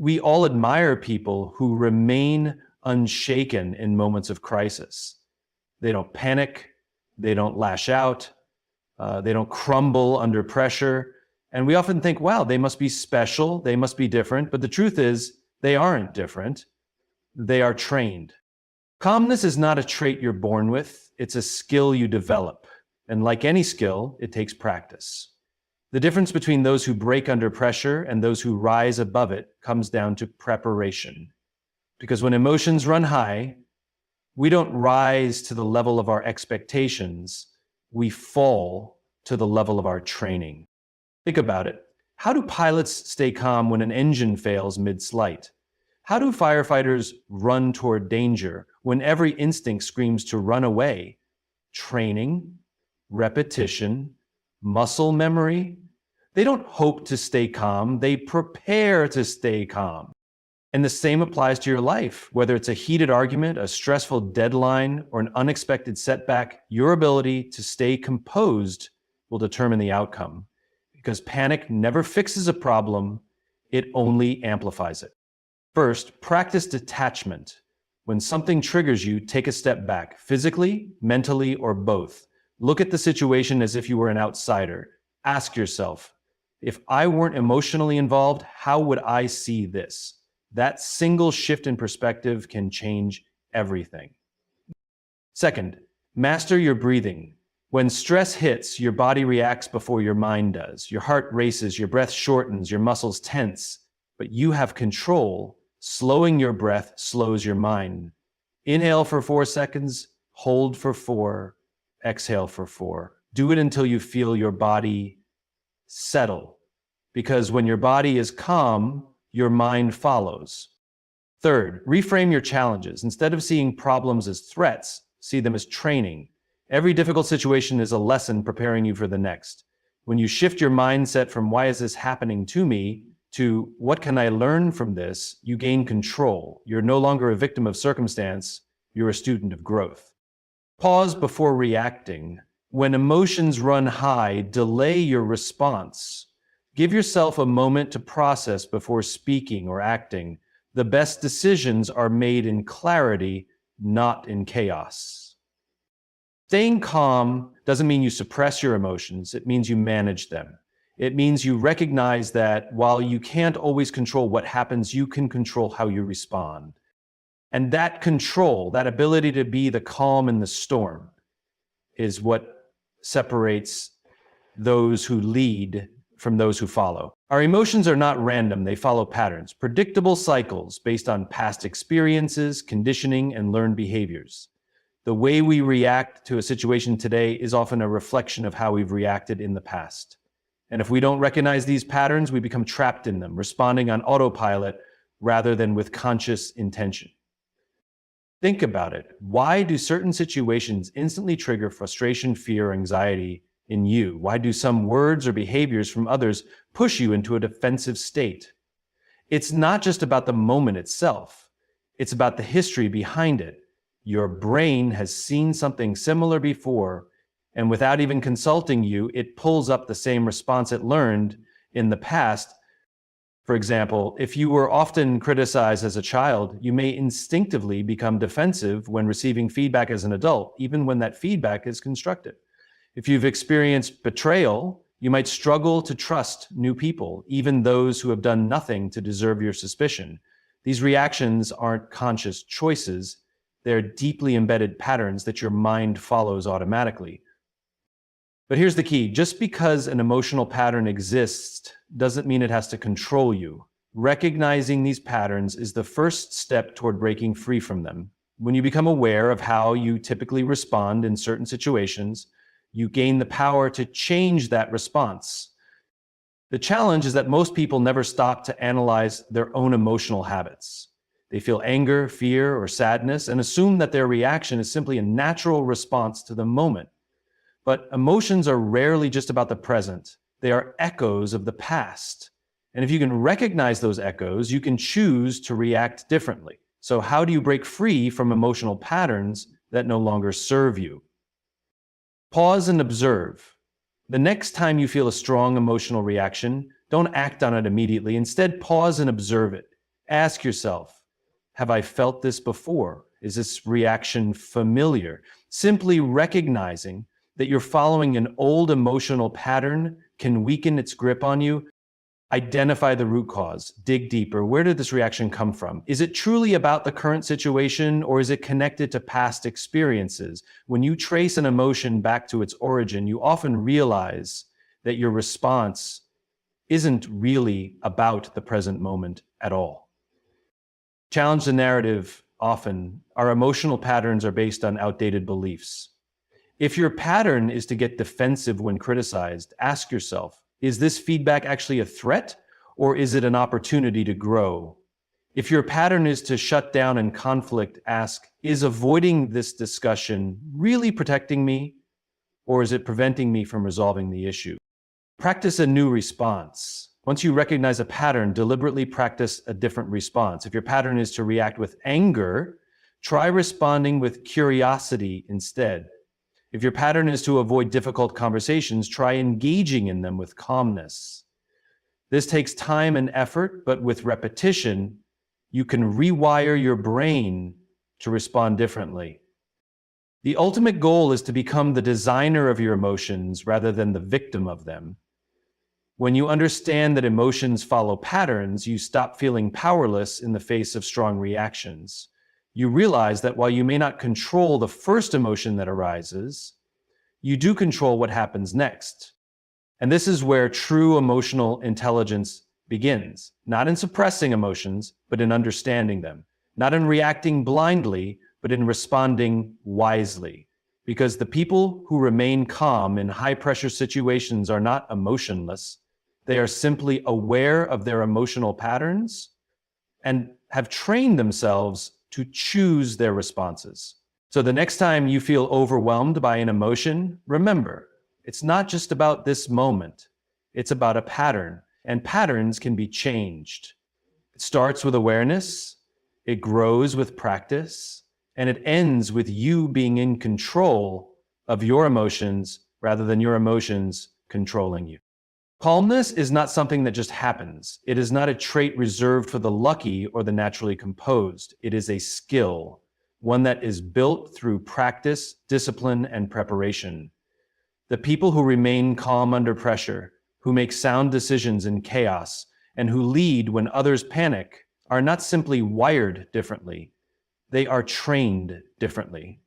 We all admire people who remain unshaken in moments of crisis. They don't panic, they don't lash out, they don't crumble under pressure. And we often think, wow, they must be special, they must be different. But the truth is, they aren't different. They are trained. Calmness is not a trait you're born with, it's a skill you develop. And like any skill, it takes practice. The difference between those who break under pressure and those who rise above it comes down to preparation. Because when emotions run high, we don't rise to the level of our expectations, we fall to the level of our training. Think about it. How do pilots stay calm when an engine fails mid-flight? How do firefighters run toward danger when every instinct screams to run away? Training, repetition, muscle memory. They don't hope to stay calm, they prepare to stay calm. And the same applies to your life. Whether it's a heated argument, a stressful deadline, or an unexpected setback, your ability to stay composed will determine the outcome. Because panic never fixes a problem, it only amplifies it. First, practice detachment. When something triggers you, take a step back, physically, mentally, or both. Look at the situation as if you were an outsider. Ask yourself, if I weren't emotionally involved, how would I see this? That single shift in perspective can change everything. Second, master your breathing. When stress hits, your body reacts before your mind does. Your heart races, your breath shortens, your muscles tense. But you have control. Slowing your breath slows your mind. Inhale for 4 seconds, hold for 4, exhale for 4. Do it until you feel your body settle. Because when your body is calm, your mind follows. Third, reframe your challenges. Instead of seeing problems as threats, see them as training. Every difficult situation is a lesson preparing you for the next. When you shift your mindset from why is this happening to me to what can I learn from this, you gain control. You're no longer a victim of circumstance, you're a student of growth. Pause before reacting. When emotions run high, delay your response. Give yourself a moment to process before speaking or acting. The best decisions are made in clarity, not in chaos. Staying calm doesn't mean you suppress your emotions, it means you manage them. It means you recognize that while you can't always control what happens, you can control how you respond. And that control, that ability to be the calm in the storm, is what separates those who lead from those who follow. Our emotions are not random, they follow patterns, predictable cycles based on past experiences, conditioning, and learned behaviors. The way we react to a situation today is often a reflection of how we've reacted in the past. And if we don't recognize these patterns, we become trapped in them, responding on autopilot rather than with conscious intention. Think about it. Why do certain situations instantly trigger frustration, fear, anxiety in you? Why do some words or behaviors from others push you into a defensive state? It's not just about the moment itself. It's about the history behind it. Your brain has seen something similar before, and without even consulting you, it pulls up the same response it learned in the past. For example, if you were often criticized as a child, you may instinctively become defensive when receiving feedback as an adult, even when that feedback is constructive. If you've experienced betrayal, you might struggle to trust new people, even those who have done nothing to deserve your suspicion. These reactions aren't conscious choices, they're deeply embedded patterns that your mind follows automatically. But here's the key. Just because an emotional pattern exists doesn't mean it has to control you. Recognizing these patterns is the first step toward breaking free from them. When you become aware of how you typically respond in certain situations, you gain the power to change that response. The challenge is that most people never stop to analyze their own emotional habits. They feel anger, fear, or sadness and assume that their reaction is simply a natural response to the moment. But emotions are rarely just about the present. They are echoes of the past. And if you can recognize those echoes, you can choose to react differently. So how do you break free from emotional patterns that no longer serve you? Pause and observe. The next time you feel a strong emotional reaction, don't act on it immediately. Instead, pause and observe it. Ask yourself, have I felt this before? Is this reaction familiar? Simply recognizing that you're following an old emotional pattern can weaken its grip on you. Identify the root cause, dig deeper. Where did this reaction come from? Is it truly about the current situation, or is it connected to past experiences? When you trace an emotion back to its origin, you often realize that your response isn't really about the present moment at all. Challenge the narrative often. Our emotional patterns are based on outdated beliefs. If your pattern is to get defensive when criticized, ask yourself, is this feedback actually a threat, or is it an opportunity to grow? If your pattern is to shut down and conflict, ask, is avoiding this discussion really protecting me, or is it preventing me from resolving the issue? Practice a new response. Once you recognize a pattern, deliberately practice a different response. If your pattern is to react with anger, try responding with curiosity instead. If your pattern is to avoid difficult conversations, try engaging in them with calmness. This takes time and effort, but with repetition, you can rewire your brain to respond differently. The ultimate goal is to become the designer of your emotions rather than the victim of them. When you understand that emotions follow patterns, you stop feeling powerless in the face of strong reactions. You realize that while you may not control the first emotion that arises, you do control what happens next. And this is where true emotional intelligence begins, not in suppressing emotions, but in understanding them, not in reacting blindly, but in responding wisely. Because the people who remain calm in high-pressure situations are not emotionless. They are simply aware of their emotional patterns and have trained themselves to choose their responses. So the next time you feel overwhelmed by an emotion, remember, it's not just about this moment. It's about a pattern, and patterns can be changed. It starts with awareness, it grows with practice, and it ends with you being in control of your emotions rather than your emotions controlling you. Calmness is not something that just happens. It is not a trait reserved for the lucky or the naturally composed. It is a skill, one that is built through practice, discipline, and preparation. The people who remain calm under pressure, who make sound decisions in chaos, and who lead when others panic are not simply wired differently. They are trained differently.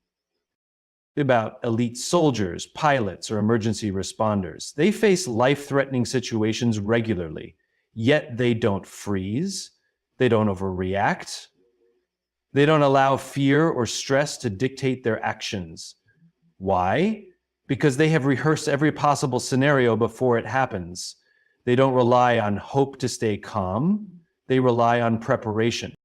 About elite soldiers, pilots, or emergency responders. They face life-threatening situations regularly, yet they don't freeze, they don't overreact, they don't allow fear or stress to dictate their actions. Why? Because they have rehearsed every possible scenario before it happens. They don't rely on hope to stay calm, they rely on preparation.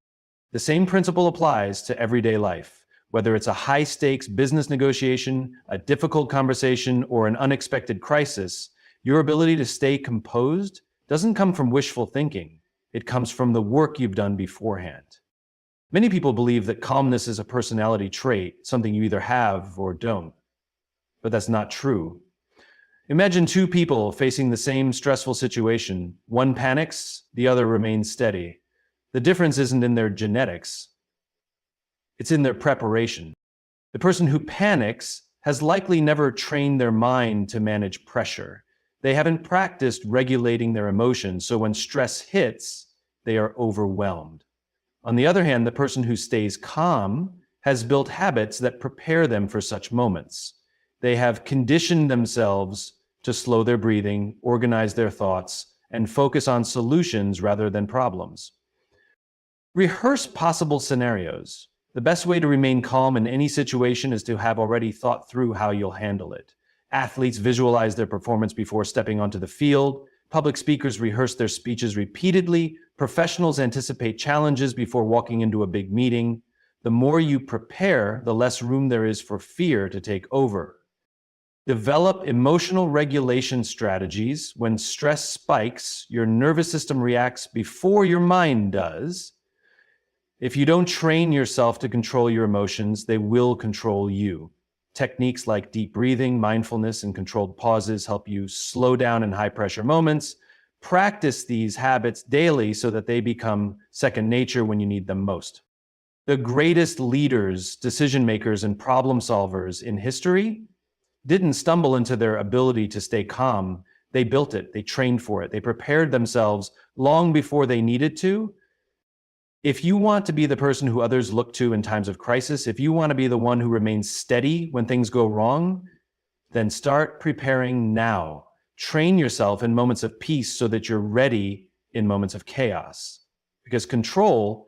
The same principle applies to everyday life. Whether it's a high-stakes business negotiation, a difficult conversation, or an unexpected crisis, your ability to stay composed doesn't come from wishful thinking. It comes from the work you've done beforehand. Many people believe that calmness is a personality trait, something you either have or don't. But that's not true. Imagine two people facing the same stressful situation. One panics, the other remains steady. The difference isn't in their genetics. It's in their preparation. The person who panics has likely never trained their mind to manage pressure. They haven't practiced regulating their emotions, so when stress hits, they are overwhelmed. On the other hand, the person who stays calm has built habits that prepare them for such moments. They have conditioned themselves to slow their breathing, organize their thoughts, and focus on solutions rather than problems. Rehearse possible scenarios. The best way to remain calm in any situation is to have already thought through how you'll handle it. Athletes visualize their performance before stepping onto the field. Public speakers rehearse their speeches repeatedly. Professionals anticipate challenges before walking into a big meeting. The more you prepare, the less room there is for fear to take over. Develop emotional regulation strategies. When stress spikes, your nervous system reacts before your mind does. If you don't train yourself to control your emotions, they will control you. Techniques like deep breathing, mindfulness, and controlled pauses help you slow down in high-pressure moments. Practice these habits daily so that they become second nature when you need them most. The greatest leaders, decision makers, and problem solvers in history didn't stumble into their ability to stay calm. They built it, they trained for it, they prepared themselves long before they needed to. If you want to be the person who others look to in times of crisis, if you want to be the one who remains steady when things go wrong, then start preparing now. Train yourself in moments of peace so that you're ready in moments of chaos. Because control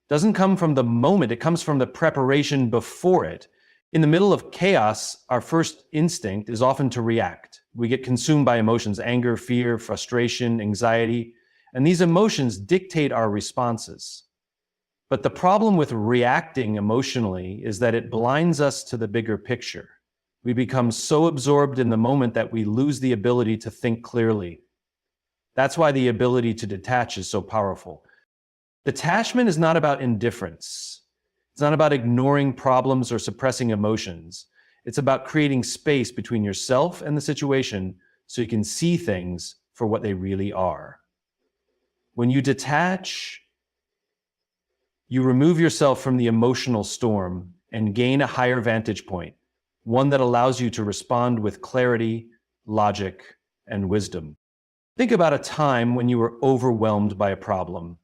doesn't come from the moment, it comes from the preparation before it. In the middle of chaos, our first instinct is often to react. We get consumed by emotions, anger, fear, frustration, anxiety, and these emotions dictate our responses. But the problem with reacting emotionally is that it blinds us to the bigger picture. We become so absorbed in the moment that we lose the ability to think clearly. That's why the ability to detach is so powerful. Detachment is not about indifference. It's not about ignoring problems or suppressing emotions. It's about creating space between yourself and the situation so you can see things for what they really are. When you detach, you remove yourself from the emotional storm and gain a higher vantage point, one that allows you to respond with clarity, logic, and wisdom. Think about a time when you were overwhelmed by a problem.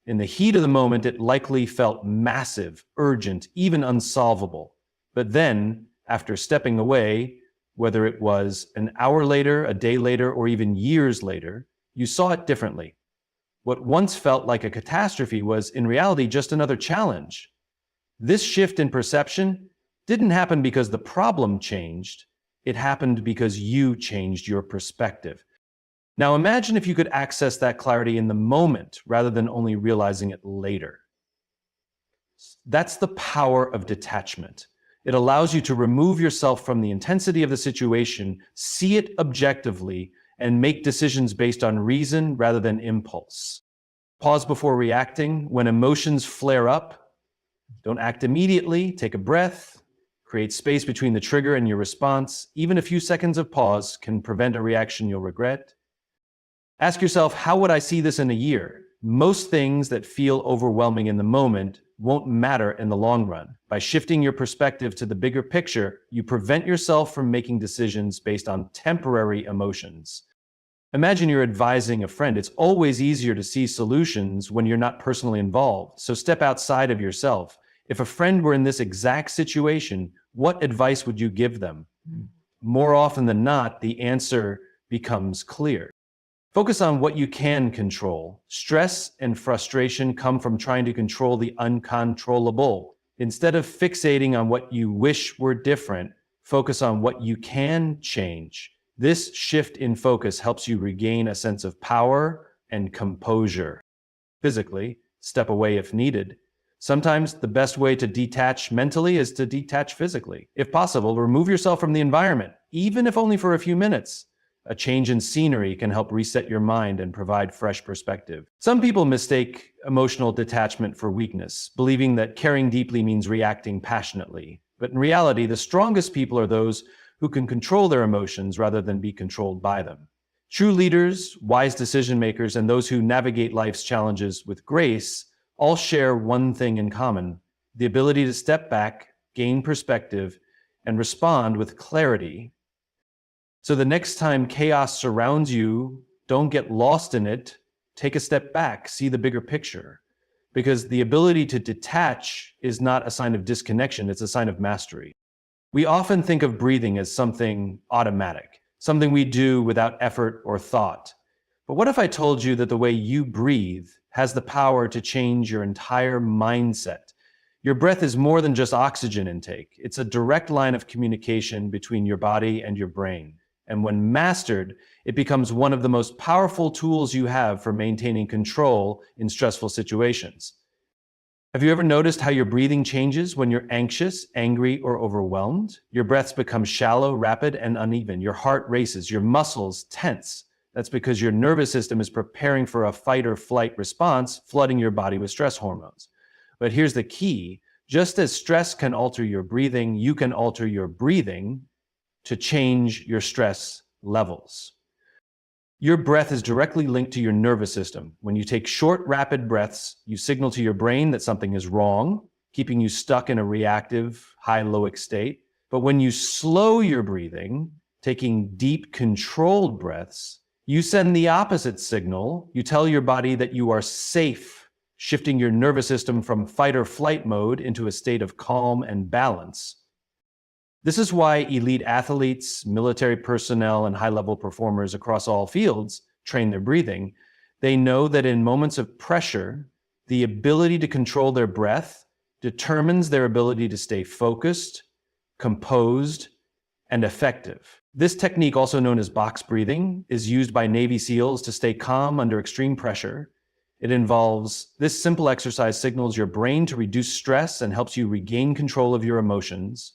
In the heat of the moment, it likely felt massive, urgent, even unsolvable. But then, after stepping away, whether it was an hour later, a day later, or even years later, you saw it differently. What once felt like a catastrophe was, in reality, just another challenge. This shift in perception didn't happen because the problem changed. It happened because you changed your perspective. Now imagine if you could access that clarity in the moment rather than only realizing it later. That's the power of detachment. It allows you to remove yourself from the intensity of the situation, see it objectively, and make decisions based on reason rather than impulse. Pause before reacting. When emotions flare up, don't act immediately. Take a breath. Create space between the trigger and your response. Even a few seconds of pause can prevent a reaction you'll regret. Ask yourself, how would I see this in a year? Most things that feel overwhelming in the moment won't matter in the long run. By shifting your perspective to the bigger picture, you prevent yourself from making decisions based on temporary emotions. Imagine you're advising a friend. It's always easier to see solutions when you're not personally involved. So step outside of yourself. If a friend were in this exact situation, what advice would you give them? More often than not, the answer becomes clear. Focus on what you can control. Stress and frustration come from trying to control the uncontrollable. Instead of fixating on what you wish were different, focus on what you can change. This shift in focus helps you regain a sense of power and composure. Physically, step away if needed. Sometimes the best way to detach mentally is to detach physically. If possible, remove yourself from the environment, even if only for a few minutes. A change in scenery can help reset your mind and provide fresh perspective. Some people mistake emotional detachment for weakness, believing that caring deeply means reacting passionately. But in reality, the strongest people are those who can control their emotions rather than be controlled by them. True leaders, wise decision makers, and those who navigate life's challenges with grace all share one thing in common: the ability to step back, gain perspective, and respond with clarity. So the next time chaos surrounds you, don't get lost in it. Take a step back, see the bigger picture. Because the ability to detach is not a sign of disconnection, it's a sign of mastery. We often think of breathing as something automatic, something we do without effort or thought. But what if I told you that the way you breathe has the power to change your entire mindset? Your breath is more than just oxygen intake. It's a direct line of communication between your body and your brain. And when mastered, it becomes one of the most powerful tools you have for maintaining control in stressful situations. Have you ever noticed how your breathing changes when you're anxious, angry, or overwhelmed? Your breaths become shallow, rapid, and uneven. Your heart races, your muscles tense. That's because your nervous system is preparing for a fight or flight response, flooding your body with stress hormones. But here's the key. Just as stress can alter your breathing, you can alter your breathing to change your stress levels. Your breath is directly linked to your nervous system. When you take short, rapid breaths, you signal to your brain that something is wrong, keeping you stuck in a reactive, high-loic state. But when you slow your breathing, taking deep, controlled breaths, you send the opposite signal. You tell your body that you are safe, shifting your nervous system from fight or flight mode into a state of calm and balance. This is why elite athletes, military personnel, and high-level performers across all fields train their breathing. They know that in moments of pressure, the ability to control their breath determines their ability to stay focused, composed, and effective. This technique, also known as box breathing, is used by Navy SEALs to stay calm under extreme pressure. This simple exercise signals your brain to reduce stress and helps you regain control of your emotions.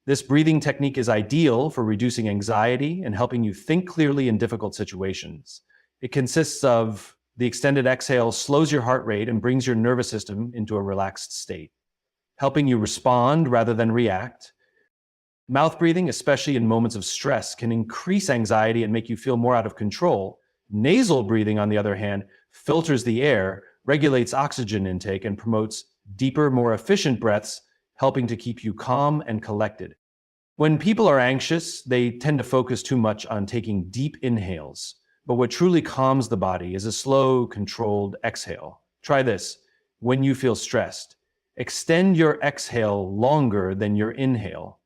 This breathing technique is ideal for reducing anxiety and helping you think clearly in difficult situations. It consists of the extended exhale slows your heart rate and brings your nervous system into a relaxed state, helping you respond rather than react. Mouth breathing, especially in moments of stress, can increase anxiety and make you feel more out of control. Nasal breathing, on the other hand, filters the air, regulates oxygen intake, and promotes deeper, more efficient breaths, helping to keep you calm and collected. When people are anxious, they tend to focus too much on taking deep inhales. But what truly calms the body is a slow, controlled exhale. Try this. When you feel stressed, extend your exhale longer than your inhale.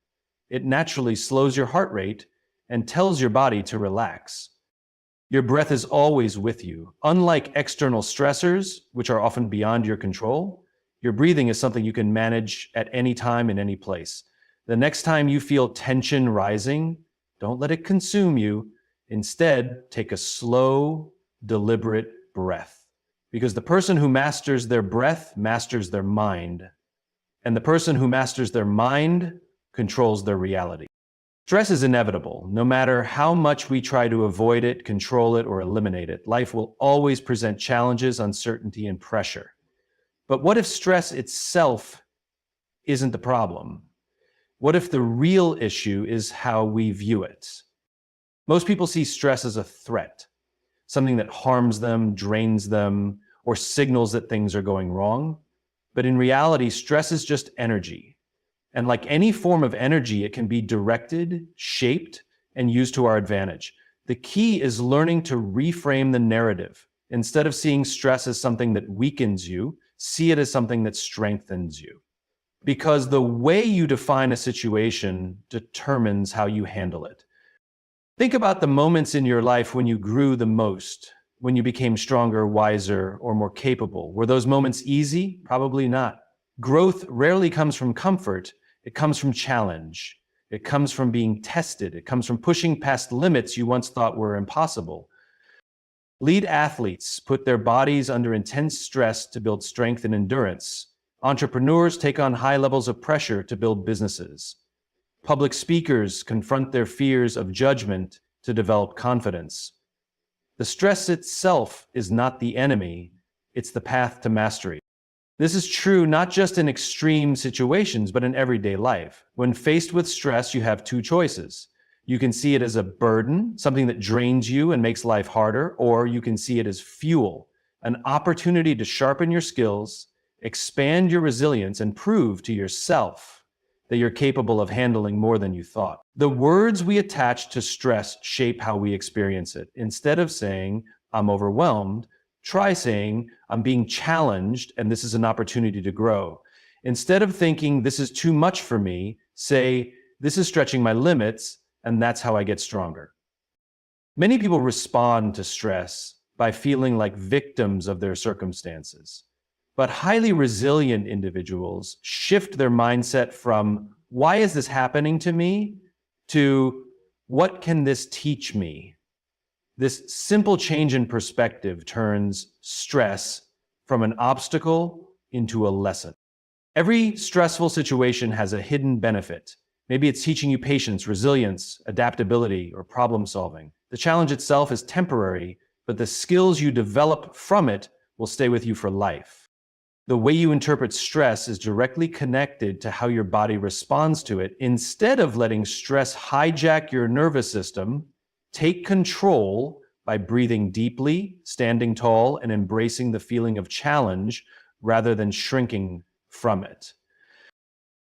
It naturally slows your heart rate and tells your body to relax. Your breath is always with you. Unlike external stressors, which are often beyond your control, your breathing is something you can manage at any time in any place. The next time you feel tension rising, don't let it consume you. Instead, take a slow, deliberate breath. Because the person who masters their breath masters their mind. And the person who masters their mind controls their reality. Stress is inevitable. No matter how much we try to avoid it, control it, or eliminate it, life will always present challenges, uncertainty, and pressure. But what if stress itself isn't the problem? What if the real issue is how we view it? Most people see stress as a threat, something that harms them, drains them, or signals that things are going wrong. But in reality, stress is just energy. And like any form of energy, it can be directed, shaped, and used to our advantage. The key is learning to reframe the narrative. Instead of seeing stress as something that weakens you, see it as something that strengthens you. Because the way you define a situation determines how you handle it. Think about the moments in your life when you grew the most, when you became stronger, wiser, or more capable. Were those moments easy? Probably not. Growth rarely comes from comfort. It comes from challenge. It comes from being tested. It comes from pushing past limits you once thought were impossible. Lead athletes put their bodies under intense stress to build strength and endurance. Entrepreneurs take on high levels of pressure to build businesses. Public speakers confront their fears of judgment to develop confidence. The stress itself is not the enemy, it's the path to mastery. This is true not just in extreme situations, but in everyday life. When faced with stress, you have two choices. You can see it as a burden, something that drains you and makes life harder, or you can see it as fuel, an opportunity to sharpen your skills, expand your resilience, and prove to yourself that you're capable of handling more than you thought. The words we attach to stress shape how we experience it. Instead of saying, "I'm overwhelmed," try saying, "I'm being challenged and this is an opportunity to grow." Instead of thinking, "This is too much for me," say, "This is stretching my limits and that's how I get stronger." Many people respond to stress by feeling like victims of their circumstances. But highly resilient individuals shift their mindset from, "Why is this happening to me?" to, "What can this teach me?" This simple change in perspective turns stress from an obstacle into a lesson. Every stressful situation has a hidden benefit. Maybe it's teaching you patience, resilience, adaptability, or problem solving. The challenge itself is temporary, but the skills you develop from it will stay with you for life. The way you interpret stress is directly connected to how your body responds to it. Instead of letting stress hijack your nervous system, take control by breathing deeply, standing tall, and embracing the feeling of challenge rather than shrinking from it.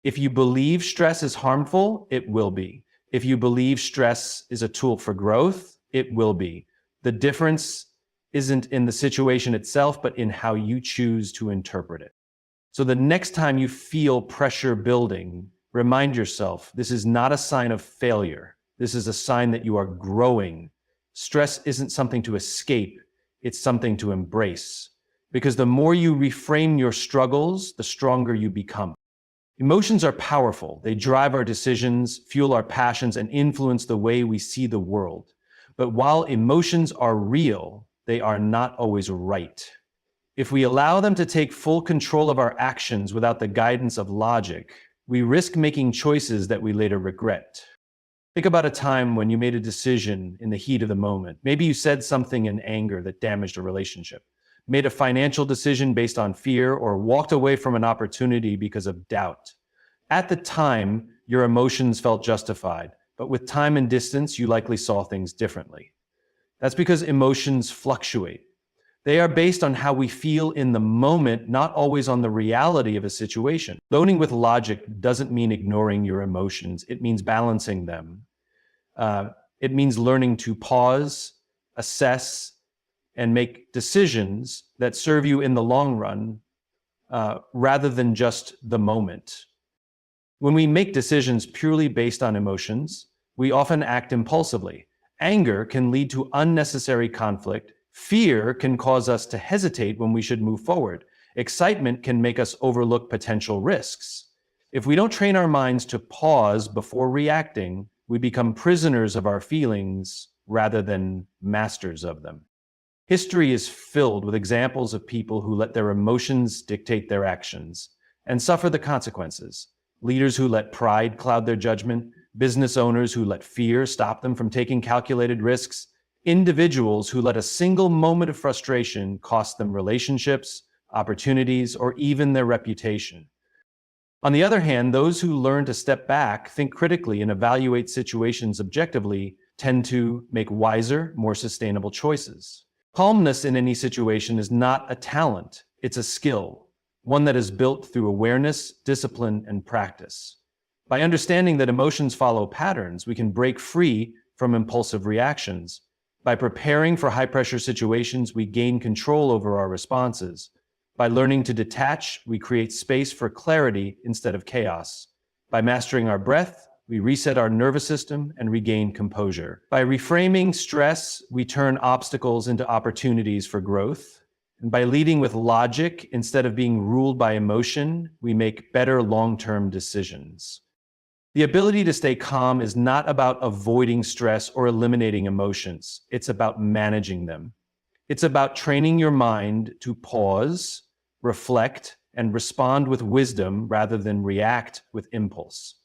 If you believe stress is harmful, it will be. If you believe stress is a tool for growth, it will be. The difference isn't in the situation itself, but in how you choose to interpret it. So the next time you feel pressure building, remind yourself, this is not a sign of failure. This is a sign that you are growing. Stress isn't something to escape, it's something to embrace. Because the more you reframe your struggles, the stronger you become. Emotions are powerful. They drive our decisions, fuel our passions, and influence the way we see the world. But while emotions are real, they are not always right. If we allow them to take full control of our actions without the guidance of logic, we risk making choices that we later regret. Think about a time when you made a decision in the heat of the moment. Maybe you said something in anger that damaged a relationship, made a financial decision based on fear, or walked away from an opportunity because of doubt. At the time, your emotions felt justified, but with time and distance, you likely saw things differently. That's because emotions fluctuate. They are based on how we feel in the moment, not always on the reality of a situation. Voting with logic doesn't mean ignoring your emotions. It means balancing them. It means learning to pause, assess, and make decisions that serve you in the long run, rather than just the moment. When we make decisions purely based on emotions, we often act impulsively. Anger can lead to unnecessary conflict. Fear can cause us to hesitate when we should move forward. Excitement can make us overlook potential risks. If we don't train our minds to pause before reacting, we become prisoners of our feelings rather than masters of them. History is filled with examples of people who let their emotions dictate their actions and suffer the consequences. Leaders who let pride cloud their judgment, business owners who let fear stop them from taking calculated risks, individuals who let a single moment of frustration cost them relationships, opportunities, or even their reputation. On the other hand, those who learn to step back, think critically, and evaluate situations objectively tend to make wiser, more sustainable choices. Calmness in any situation is not a talent, it's a skill, one that is built through awareness, discipline, and practice. By understanding that emotions follow patterns, we can break free from impulsive reactions. By preparing for high-pressure situations, we gain control over our responses. By learning to detach, we create space for clarity instead of chaos. By mastering our breath, we reset our nervous system and regain composure. By reframing stress, we turn obstacles into opportunities for growth. And by leading with logic instead of being ruled by emotion, we make better long-term decisions. The ability to stay calm is not about avoiding stress or eliminating emotions. It's about managing them. It's about training your mind to pause, reflect, and respond with wisdom rather than react with impulse.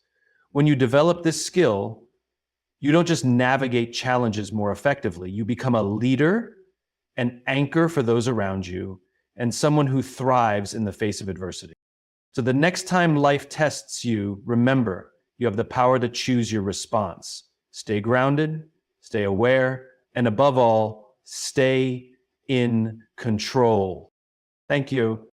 When you develop this skill, you don't just navigate challenges more effectively. You become a leader, an anchor for those around you, and someone who thrives in the face of adversity. So the next time life tests you, remember, you have the power to choose your response. Stay grounded, stay aware, and above all, stay in control. Thank you.